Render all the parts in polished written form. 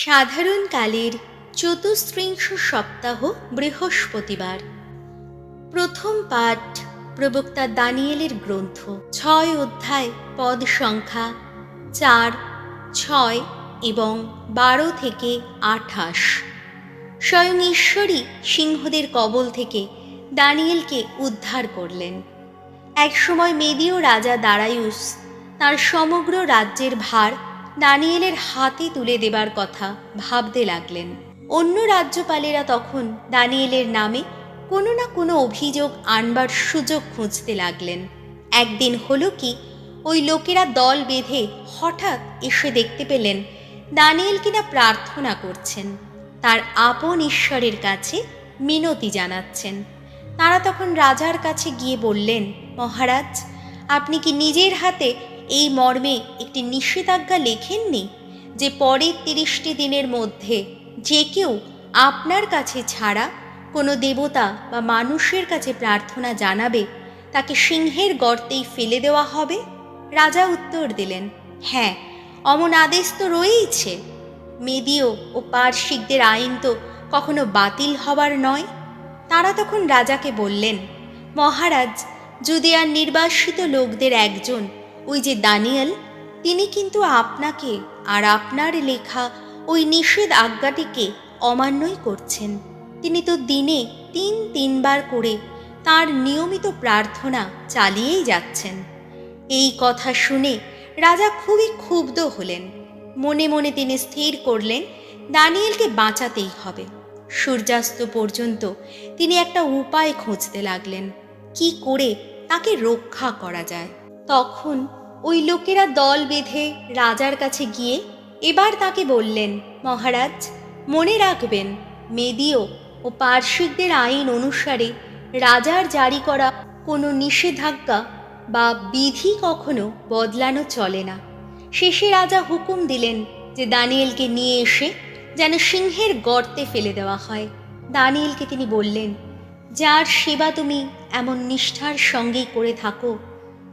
সাধারণকালের চতুস্ত্রিংশ সপ্তাহ বৃহস্পতিবার। প্রথম পাঠ প্রবক্তা দানিয়েলের গ্রন্থ, 6 অধ্যায়, পদ সংখ্যা 4, 6 এবং 12 থেকে 28। স্বয়ং ঈশ্বরই সিংহদের কবল থেকে দানিয়েলকে উদ্ধার করলেন। একসময় মেদীয় রাজা দারায়ুস তার সমগ্র রাজ্যের ভার দানিয়েলের হাতে তুলে দেবার কথা ভাবতে লাগলেন। অন্য রাজ্যপালেরা তখন দানিয়েলের নামে কোনো না কোনো অভিযোগ আনবার সুযোগ খুঁজতে লাগলেন। একদিন হলো কি, ওই লোকেরা দল বেঁধে হঠাৎ এসে দেখতে পেলেন দানিয়েল কিনা প্রার্থনা করছেন, তার আপন ঈশ্বরের কাছে মিনতি জানাচ্ছেন। তারা তখন রাজার কাছে গিয়ে বললেন, মহারাজ, আপনি কি নিজের হাতে এই মর্মে একটি নিষেধাজ্ঞা লেখেননি যে পরের 30টি দিনের মধ্যে যে কেউ আপনার কাছে ছাড়া কোনো দেবতা বা মানুষের কাছে প্রার্থনা জানাবে তাকে সিংহের গর্তেই ফেলে দেওয়া হবে? রাজা উত্তর দিলেন, হ্যাঁ, অমন আদেশ তো রয়েইছে। মেদীয় ও পারসিকদের আইন তো কখনো বাতিল হবার নয়। তারা তখন রাজাকে বললেন, মহারাজ, জুদিয়ার নির্বাসিত লোকদের একজন, ওই যে দানিয়েল, তিনি কিন্তু আপনাকে আর আপনার লেখা ওই নিষেধ আজ্ঞাটিকে অমান্যই করছেন। তিনি তো দিনে 3 বার করে তার নিয়মিত প্রার্থনা চালিয়েই যাচ্ছেন। এই কথা শুনে রাজা খুবই ক্ষুব্ধ হলেন। মনে মনে তিনি স্থির করলেন দানিয়েলকে বাঁচাতেই হবে। সূর্যাস্ত পর্যন্ত তিনি একটা উপায় খুঁজতে লাগলেন, কি করে তাকে রক্ষা করা যায়। তখন ওই লোকেরা দল বেঁধে রাজার কাছে গিয়ে এবার তাকে বললেন, মহারাজ, মনে রাখবেন, মেদীয় ও পারসিকদের আইন অনুসারে রাজার জারি করা কোনো নিষেধাজ্ঞা বা বিধি কখনো বদলানো চলে না। শেষে রাজা হুকুম দিলেন যে দানিয়েলকে নিয়ে এসে যেন সিংহের গর্তে ফেলে দেওয়া হয়। দানিয়েলকে তিনি বললেন, যার সেবা তুমি এমন নিষ্ঠার সঙ্গেই করে থাকো,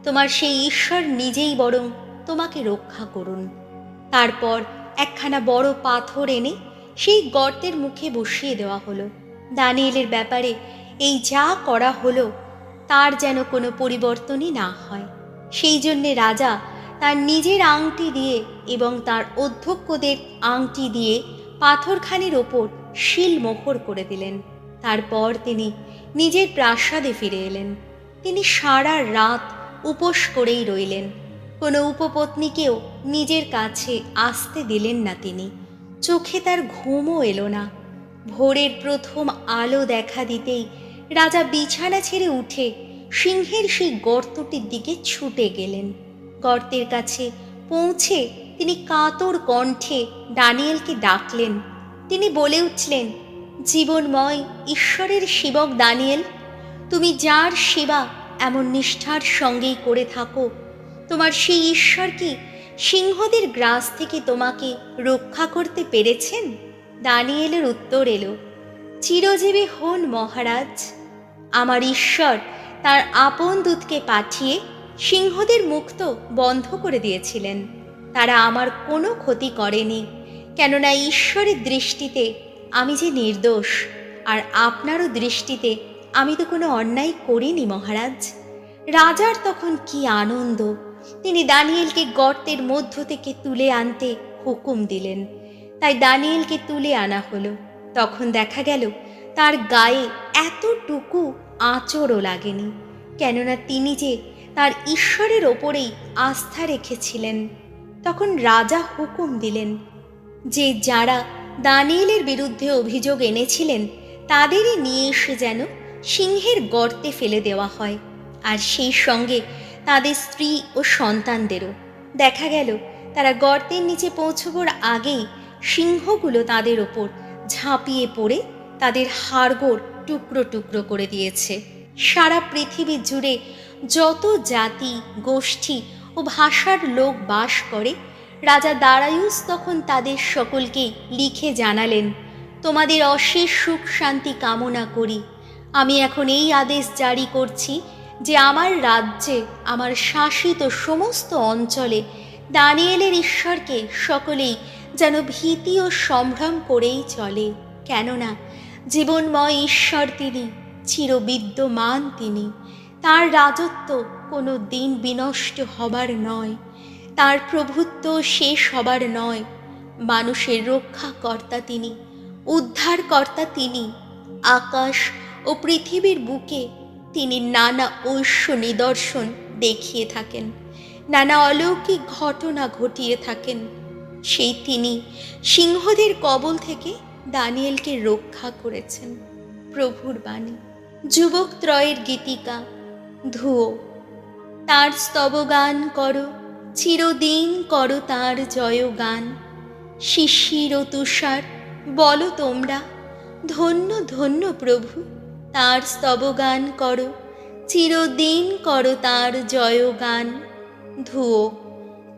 তোমার সেই ঈশ্বর নিজেই বরং তোমাকে রক্ষা করুন। তারপর একখানা বড় পাথর এনে সেই গর্তের মুখে বসিয়ে দেওয়া হলো। দানিয়েলের ব্যাপারে এই যা করা হলো তার যেন কোনো পরিবর্তনই না হয়। সেই জন্যে রাজা তার নিজের আংটি দিয়ে এবং তার অধ্যক্ষদের আংটি দিয়ে পাথরখানির ওপর শিল মোহর করে দিলেন। তারপর তিনি নিজের প্রাসাদে ফিরে এলেন। তিনি সারা রাত উপোস করেই রইলেন। কোনো উপপত্নীকেও নিজের কাছে আসতে দিলেন না তিনি। চোখে তার ঘুমও এলো না। ভোরের প্রথম আলো দেখা দিতেই রাজা বিছানা ছেড়ে উঠে সিংহের সেই গর্তটির দিকে ছুটে গেলেন। গর্তের কাছে পৌঁছে তিনি কাতর কণ্ঠে দানিয়েলকে ডাকলেন। তিনি বলে উঠলেন, জীবনময় ঈশ্বরের সেবক দানিয়েল, তুমি যার সেবা এমন নিষ্ঠার সঙ্গেই করে থাকো, তোমার সেই ঈশ্বর কি সিংহদের গ্রাস থেকে তোমাকে রক্ষা করতে পেরেছেন? দানিয়েলের উত্তর এলো, চিরজীবী হন মহারাজ। আমার ঈশ্বর তার আপন দূতকে পাঠিয়ে সিংহদের মুখ তো বন্ধ করে দিয়েছিলেন। তারা আমার কোনো ক্ষতি করেনি, কেননা ঈশ্বরের দৃষ্টিতে আমি যে নির্দোষ, আর আপনারও দৃষ্টিতে আমি তো কোনো অন্যায় করিনি মহারাজ। রাজার তখন কি আনন্দ! তিনি দানিয়েলকে গর্তের মধ্য থেকে তুলে আনতে হুকুম দিলেন। তাই দানিয়েলকে তুলে আনা হলো। তখন দেখা গেল তার গায়ে এতটুকু আঁচড়ও লাগেনি, কেননা তিনি যে তার ঈশ্বরের ওপরেই আস্থা রেখেছিলেন। তখন রাজা হুকুম দিলেন যে যারা দানিয়েলের বিরুদ্ধে অভিযোগ এনেছিলেন তাদেরই নিয়ে এসে যেন সিংহের গর্তে ফেলে দেওয়া হয়, আর সেই সঙ্গে তাদের স্ত্রী ও সন্তানদেরও। দেখা গেল তারা গর্তের নিচে পৌঁছবার আগেই সিংহগুলো তাদের ওপর ঝাঁপিয়ে পড়ে তাদের হাড়গোড় টুকরো টুকরো করে দিয়েছে। সারা পৃথিবী জুড়ে যত জাতি, গোষ্ঠী ও ভাষার লোক বাস করে, রাজা দারায়ুস তখন তাদের সকলকেই লিখে জানালেন, তোমাদের অশেষ সুখ শান্তি কামনা করি। আমি এখন এই আদেশ জারি করছি যে আমার রাজ্যে, আমার শাসিত সমস্ত অঞ্চলে দানিয়েলের ঈশ্বরকে সকলেই যেন ভীতি ও সম্ভ্রম করেই চলে। কেননা জীবনময় ঈশ্বর তিনি, চিরবিদ্যমান তিনি। তার রাজত্ব কোনো দিন বিনষ্ট হবার নয়, তার প্রভুত্ব শেষ হবার নয়। মানুষের রক্ষাকর্তা তিনি, উদ্ধারকর্তা তিনি। আকাশ ও পৃথিবীর বুকে তিনি নানা ঐশ্য নিদর্শন দেখিয়ে থাকেন, নানা অলৌকিক ঘটনা ঘটিয়ে থাকেন। সেই তিনি সিংহদের কবল থেকে দানিয়েলকে রক্ষা করেছেন। প্রভুর বাণী। যুবক ত্রয়ের গীতিকা ধুয়ো। তার স্তবগান করো, চিরদিন করো তার জয়গান। শিশির ও তুষার বলো তোমরা, ধন্য ধন্য প্রভু। তার স্তবগান করো, চিরদিন করো তার জয়গান। ধুয়ো।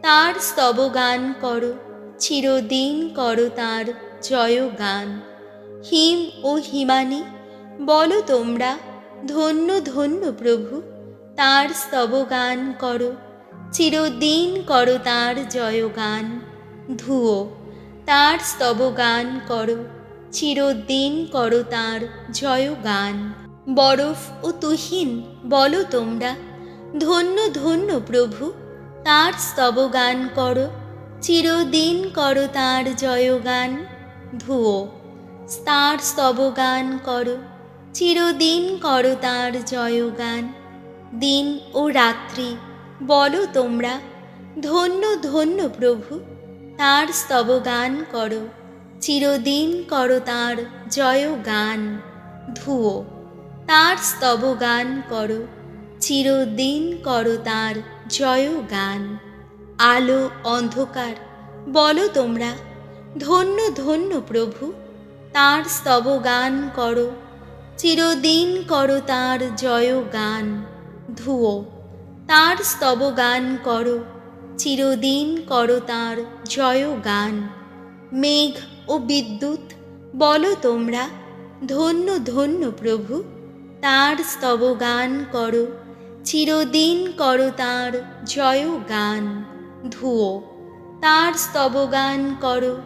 তার স্তবগান করো, চিরদিন করো তার জয়গান। হিম ও হিমানি বলো তোমরা, ধন্য ধন্য প্রভু। তার স্তবগান করো, চিরদিন করো তার জয়গান। ধুয়ো। তার স্তবগান করো, চিরদিন করো তার জয়গান। বরফ ও তুহিন বলো তোমরা, ধন্য ধন্য প্রভু। তার স্তবগান করো, চিরদিন করো তার জয়গান। ধুয়ো। তার স্তবগান করো, চিরদিন করো তার জয়গান। দিন ও রাত্রি বলো তোমরা, ধন্য ধন্য প্রভু। তার স্তবগান করো, চিরদিন করো তার জয়গান। ধুয়ো। তার স্তবগান করো, চিরদিন করো তার জয়গান। আলো অন্ধকার বলো তোমরা, ধন্য ধন্য প্রভু। তার স্তবগান করো, চিরদিন করো তার জয়গান। ধুয়ো। তার স্তবগান করো, চিরদিন করো তার জয়গান। মেঘ ও বিদ্যুৎ বলো তোমরা, ধন্য ধন্য প্রভু। তার স্তবগান করো, চিরদিন করো তার জয়গান। ধুয়ো। তার স্তবগান করো,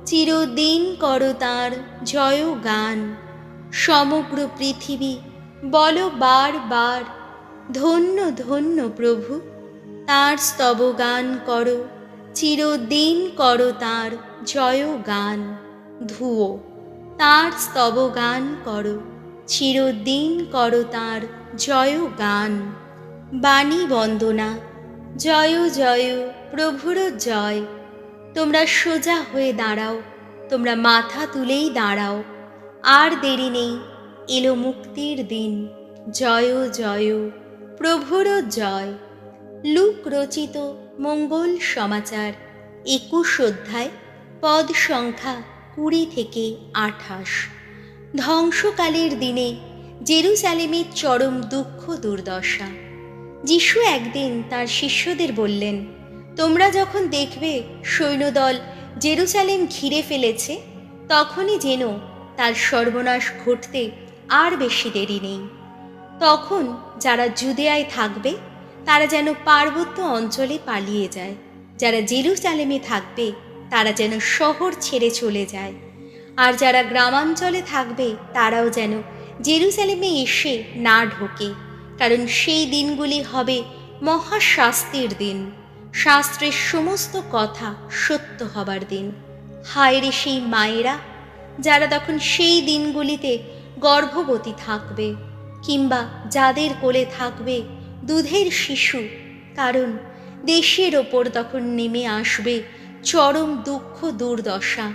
চিরদিন করো তার জয়গান। সমগ্র পৃথিবী বলো বারবার, ধন্য ধন্য প্রভু। তার স্তবগান করো, চিরদিন করো তার জয়গান। ধুয়ো। তার স্তবগান করো, চিরদিন করো তার জয়গান। বাণী বন্দনা। জয় জয় প্রভুর জয়। তোমরা সোজা হয়ে দাঁড়াও, তোমরা মাথা তুলেই দাঁড়াও। আর দেরি নেই, এলো মুক্তির দিন। জয় জয় প্রভুর জয়। লুক রচিত মঙ্গল সমাচার 21 অধ্যায়, পদ সংখ্যা 20 থেকে 28। ধ্বংসকালের দিনে জেরুজালেমের চরম দুঃখ দুর্দশা। যিশু একদিন তার শিষ্যদের বললেন, তোমরা যখন দেখবে সৈন্যদল জেরুজালেম ঘিরে ফেলেছে, তখনই যেন তার সর্বনাশ ঘটতে আর বেশি দেরি নেই। তখন যারা জুদেয়ায় থাকবে তারা যেন পার্বত্য অঞ্চলে পালিয়ে যায়, যারা জেরুজালেমে থাকবে তারা যেন শহর ছেড়ে চলে যায়, আর যারা গ্রামাঞ্চলে থাকবে তারাও যেন জেরুজালেমে এসে না ঢোকে। কারণ সেই দিনগুলি হবে মহাশাস্তির দিন, শাস্ত্রের সমস্ত কথা সত্য হবার দিন। হায় রে সেই মায়েরা যারা তখন সেই দিনগুলিতে গর্ভবতী থাকবে, কিংবা যাদের কোলে থাকবে দুধের শিশু। কারণ দেশের ওপর তখন নেমে আসবে চরম দুঃখ দুর্দশা।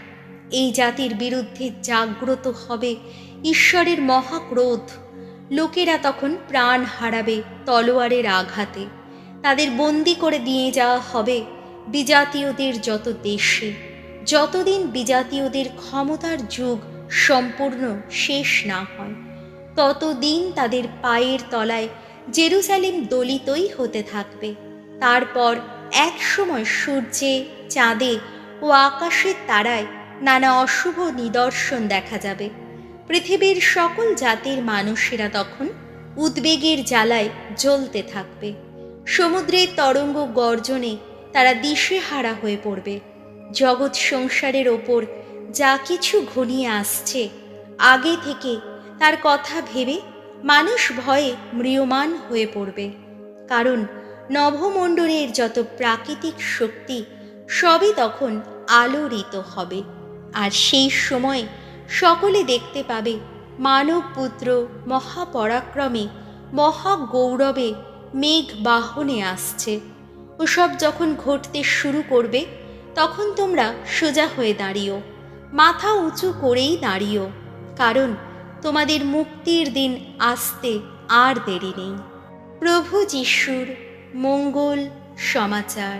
এই জাতির বিরুদ্ধে জাগ্রত হবে ঈশ্বরের মহাক্রোধ। লোকেরা তখন প্রাণ হারাবে তলোয়ারের আঘাতে। তাদের বন্দি করে দিয়ে যাওয়া হবে বিজাতীয়দের যত দেশে, যতদিন বিজাতীয়দের ক্ষমতার যুগ সম্পূর্ণ শেষ না হয়, ততদিন তাদের পায়ের তলায় জেরুজালেম দলিতই হতে থাকবে। তারপর এক সময় সূর্যে, চাঁদে ও আকাশের তারায় নানা অশুভ নিদর্শন দেখা যাবে। পৃথিবীর সকল জাতির মানুষেরা তখন উদ্বেগের জ্বালায় জ্বলতে থাকবে। সমুদ্রের তরঙ্গ গর্জনে তারা দিশেহারা হয়ে পড়বে। জগৎ সংসারের ওপর যা কিছু ঘনিয়ে আসছে, আগে থেকে তার কথা ভেবে মানুষ ভয়ে ম্রিয়মাণ হয়ে পড়বে। কারণ নভমণ্ডলের যত প্রাকৃতিক শক্তি সবই তখন আলোড়িত হবে, আর সেই সময় সকলে দেখতে পাবে মানব পুত্র মহাপরাক্রমে মহাগৌরবে মেঘ বাহনে আসছে। ওসব যখন ঘটতে শুরু করবে, তখন তোমরা সোজা হয়ে দাঁড়িও, মাথা উঁচু করেই দাঁড়িও, কারণ তোমাদের মুক্তির দিন আসতে আর দেরি নেই। প্রভু যিশুর মঙ্গল সমাচার।